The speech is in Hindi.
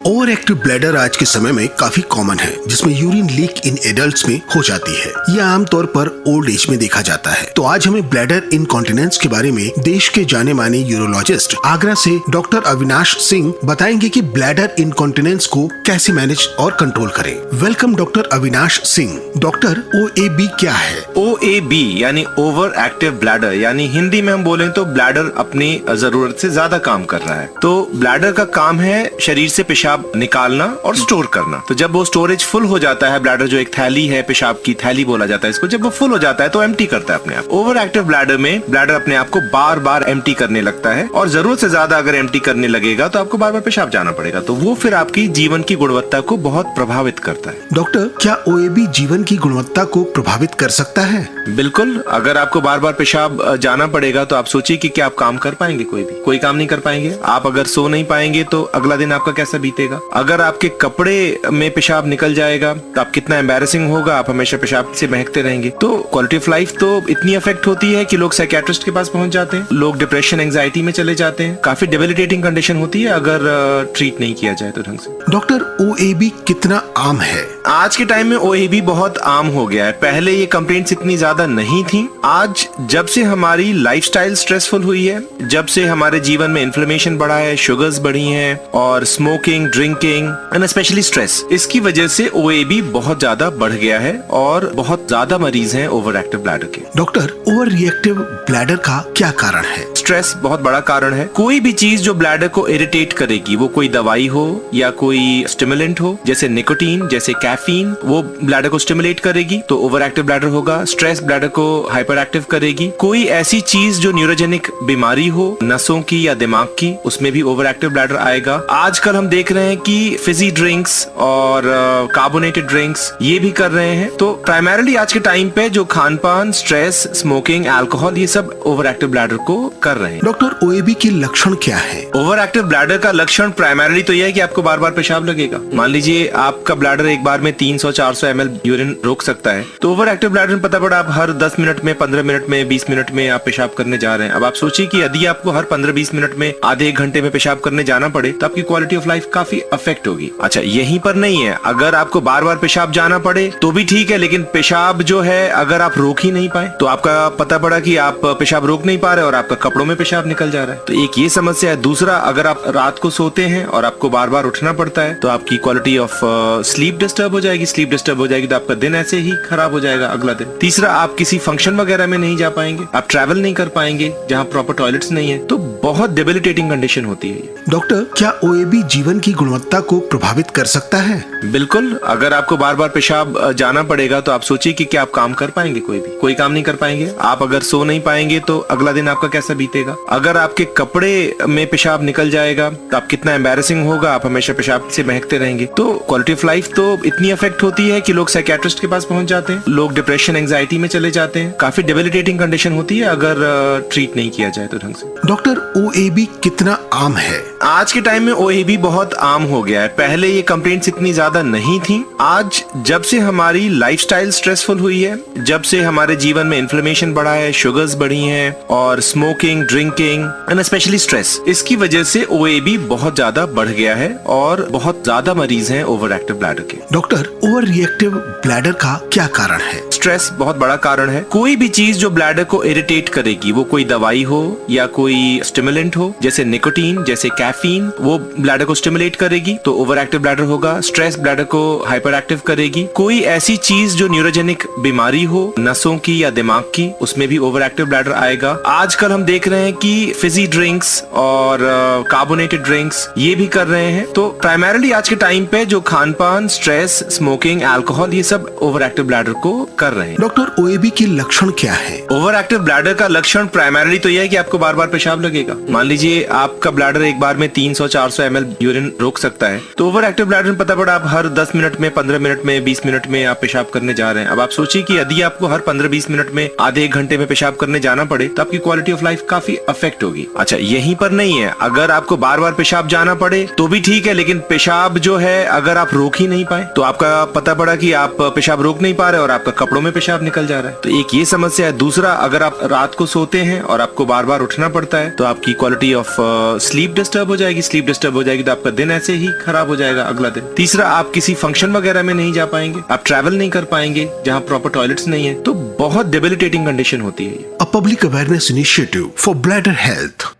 ओवर एक्टिव ब्लैडर आज के समय में काफी कॉमन है, जिसमें यूरिन लीक इन एडल्ट्स में हो जाती है। यह आमतौर पर ओल्ड एज में देखा जाता है। तो आज हमें ब्लैडर इनकॉन्टिनेंस के बारे में देश के जाने माने यूरोलॉजिस्ट आगरा से डॉक्टर अविनाश सिंह बताएंगे कि ब्लैडर इनकॉन्टिनेंस को कैसे मैनेज और कंट्रोल करें। Welcome doctor Avinash Singh. Doctor, OAB क्या है? OAB यानी ओवर एक्टिव ब्लैडर, यानी हिंदी में हम बोले तो ब्लैडर अपनी जरूरत से ज्यादा काम कर रहा है। तो ब्लैडर का काम है शरीर से पेशाब निकालना और स्टोर करना। तो जब वो स्टोरेज फुल हो जाता है, ब्लैडर जो एक थैली है, पेशाब की थैली बोला जाता है इसको, जब वो फुल हो जाता है तो एम्प्टी करता है अपने आप। ओवर एक्टिव ब्लैडर में ब्लैडर अपने आप को बार बार एम्प्टी करने लगता है और जरूरत से ज्यादा अगर एम्प्टी करने लगेगा तो आपको बार बार पेशाब जाना पड़ेगा। तो वो फिर आपकी जीवन की गुणवत्ता को बहुत प्रभावित करता है। डॉक्टर, क्या OAB जीवन की गुणवत्ता को प्रभावित कर सकता है? बिल्कुल। अगर आपको बार बार पेशाब जाना पड़ेगा तो आप सोचिए कि क्या आप काम कर पाएंगे? कोई काम नहीं कर पाएंगे। आप अगर सो नहीं पाएंगे तो अगला दिन आपका कैसा बीतेगा? अगर आपके कपड़े में पेशाब निकल जाएगा तो आप कितना एम्बैरेसिंग होगा, आप हमेशा पेशाब से महकते रहेंगे। तो क्वालिटी ऑफ लाइफ तो इतनी अफेक्ट होती है कि लोग साइकियाट्रिस्ट के पास पहुंच जाते हैं, लोग डिप्रेशन एंजाइटी में चले जाते हैं। काफी डेबिलिटेटिंग कंडीशन होती है अगर ट्रीट नहीं किया जाए तो ढंग से। डॉक्टर, OAB कितना आम है? आज के टाइम में OAB बहुत आम हो गया है। पहले ये कंप्लेंट्स इतनी ज्यादा नहीं थी। आज जब से हमारी लाइफस्टाइल स्ट्रेसफुल हुई है, जब से हमारे जीवन में इन्फ्लेमेशन बढ़ा है, शुगर्स बढ़ी हैं और smoking, drinking and specially stress, इसकी वजह से OAB बहुत ज्यादा बढ़ गया है और बहुत ज्यादा मरीज हैं ओवर एक्टिव ब्लैडर के। डॉक्टर, ओवर रिएक्टिव ब्लैडर का क्या कारण है? स्ट्रेस बहुत बड़ा कारण है। कोई भी चीज जो ब्लैडर को इरिटेट करेगी, वो कोई दवाई हो या कोई स्टिमुलेंट हो, जैसे निकोटीन, जैसे कैफीन, वो ब्लैडर को स्टिमुलेट करेगी तो ओवर एक्टिव ब्लैडर होगा। स्ट्रेस ब्लैडर को हाइपर एक्टिव करेगी। कोई ऐसी चीज जो न्यूरोजेनिक बीमारी हो, नसों की या दिमाग की, उसमें भी ओवर एक्टिव ब्लैडर आएगा। आजकल हम देख रहे हैं कि फिजी ड्रिंक्स और कार्बोनेटेड ड्रिंक्स ये भी कर रहे हैं। तो प्राइमरीली आज के टाइम पे जो खान पान, स्ट्रेस, स्मोकिंग, अल्कोहल, ये सब ओवर एक्टिव ब्लैडर को कर रहे हैं। डॉक्टर, OAB के लक्षण क्या है? ओवर एक्टिव ब्लैडर का लक्षण प्राइमरीली तो यह है कि आपको बार बार पेशाब लगेगा। मान लीजिए आपका ब्लैडर एक बार में 300-400 ml यूरिन रोक सकता है, तो ओवर एक्टिव ब्लैडर में पता पड़ा आप हर 10 मिनट में, 15 मिनट में, 20 मिनट में आप पेशाब करने जा रहे हैं। अब आप सोचिए कि यदि आपको हर 15-20 मिनट में, आधे एक घंटे में पेशाब करने जाना पड़े तो आपकी क्वालिटी ऑफ लाइफ काफी अफेक्ट होगी। अच्छा, यहीं पर नहीं है, अगर आपको बार बार पेशाब जाना पड़े तो भी ठीक है, लेकिन पेशाब जो है अगर आप रोक ही नहीं पाए तो आपका पता पड़ा कि आप पेशाब रोक नहीं पा रहे और आपका कपड़ों में पेशाब निकल जा रहा है। तो एक ये समस्या है। दूसरा, अगर आप रात को सोते हैं और आपको बार बार उठना पड़ता है तो आपकी क्वालिटी ऑफ स्लीप डिस्टर्ब हो जाएगी। स्लीप डिस्टर्ब हो जाएगी तो आपका दिन ऐसे ही खराब हो जाएगा अगला दिन। तीसरा, आप किसी फंक्शन वगैरह में नहीं जा पाएंगे, आप ट्रैवल नहीं कर पाएंगे जहाँ प्रॉपर टॉयलेट्स नहीं है। तो बहुत डेबिलिटेटिंग कंडीशन होती है। डॉक्टर, क्या OAB जीवन की गुणवत्ता को प्रभावित कर सकता है? बिल्कुल। अगर आपको बार बार पेशाब जाना पड़ेगा तो आप सोचिए कि क्या आप काम कर पाएंगे? कोई काम नहीं कर पाएंगे। आप अगर सो नहीं पाएंगे तो अगला दिन आपका कैसा बीतेगा? अगर आपके कपड़े में पेशाब निकल जाएगा तो आप कितना एम्बैरेसिंग होगा, आप हमेशा पेशाब से महकते रहेंगे। तो क्वालिटी ऑफ लाइफ तो इतनी अफेक्ट होती है कि लोग साइकियाट्रिस्ट के पास पहुंच जाते हैं, लोग डिप्रेशन एंजाइटी में चले जाते हैं। काफी डेबिलिटेटिंग कंडीशन होती है अगर ट्रीट नहीं किया जाए तो ढंग से। डॉक्टर, OAB कितना आम है? आज के टाइम में OAB बहुत आम हो गया है। पहले ये कंप्लेंट्स इतनी ज्यादा नहीं थी। आज जब से हमारी लाइफस्टाइल स्ट्रेसफुल हुई है, जब से हमारे जीवन में इन्फ्लेमेशन बढ़ा है, शुगर्स बढ़ी हैं और smoking, drinking and specially stress, इसकी वजह से OAB बहुत ज्यादा बढ़ गया है और बहुत ज्यादा मरीज हैं ओवर एक्टिव ब्लैडर के। डॉक्टर, ओवर रिएक्टिव ब्लैडर का क्या कारण है? स्ट्रेस बहुत बड़ा कारण है। कोई भी चीज जो ब्लैडर को इरिटेट करेगी, वो कोई दवाई हो या कोई स्टिमुलेंट हो, जैसे निकोटीन, जैसे कैफीन, वो ब्लैडर को स्टिमुलेट करेगी तो ओवर एक्टिव ब्लैडर होगा। स्ट्रेस ब्लैडर को हाइपर एक्टिव करेगी। कोई ऐसी चीज जो न्यूरोजेनिक बीमारी हो, नसों की या दिमाग की, उसमें भी ओवर एक्टिव ब्लैडर आएगा। आजकल हम देख रहे हैं कि फिजी ड्रिंक्स और कार्बोनेटेड ड्रिंक्स ये भी कर रहे हैं। तो प्राइमरीली आज के टाइम पे जो खान पान, स्ट्रेस, स्मोकिंग, अल्कोहल, ये सब ओवर एक्टिव ब्लैडर को कर रहे हैं। डॉक्टर, OAB के लक्षण क्या है? ओवर एक्टिव ब्लैडर का लक्षण प्राइमरीली तो यह है कि आपको बार बार पेशाब लगेगा। मान लीजिए आपका ब्लैडर एक बार में 300-400 ml यूरिन रोक सकता है, तो ओवर एक्टिव ब्लैडर में पता पड़ा आप हर 10 मिनट में, 15 मिनट में, 20 मिनट में आप पेशाब करने जा रहे हैं। अब आप सोचिए कि यदि आपको हर 15-20 मिनट में, आधे एक घंटे में पेशाब करने जाना पड़े तो आपकी क्वालिटी ऑफ लाइफ काफी अफेक्ट होगी। अच्छा, यहीं पर नहीं है, अगर आपको बार बार पेशाब जाना पड़े तो भी ठीक है, लेकिन पेशाब जो है अगर आप रोक ही नहीं पाए तो आपका पता पड़ा कि आप पेशाब रोक नहीं पा रहे और आपका कपड़ों कपड़ों में पेशाब निकल जा रहा है। तो एक ये समस्या है। दूसरा, अगर आप रात को सोते हैं और आपको बार बार उठना पड़ता है तो आपकी क्वालिटी ऑफ स्लीप डिस्टर्ब हो जाएगी। स्लीप डिस्टर्ब हो जाएगी तो आपका दिन ऐसे ही खराब हो जाएगा अगला दिन। तीसरा, आप किसी फंक्शन वगैरह में नहीं जा पाएंगे, आप ट्रैवल नहीं कर पाएंगे जहाँ प्रॉपर टॉयलेट्स नहीं है। तो बहुत डेबिलिटेटिंग कंडीशन होती है। A public awareness initiative for bladder health.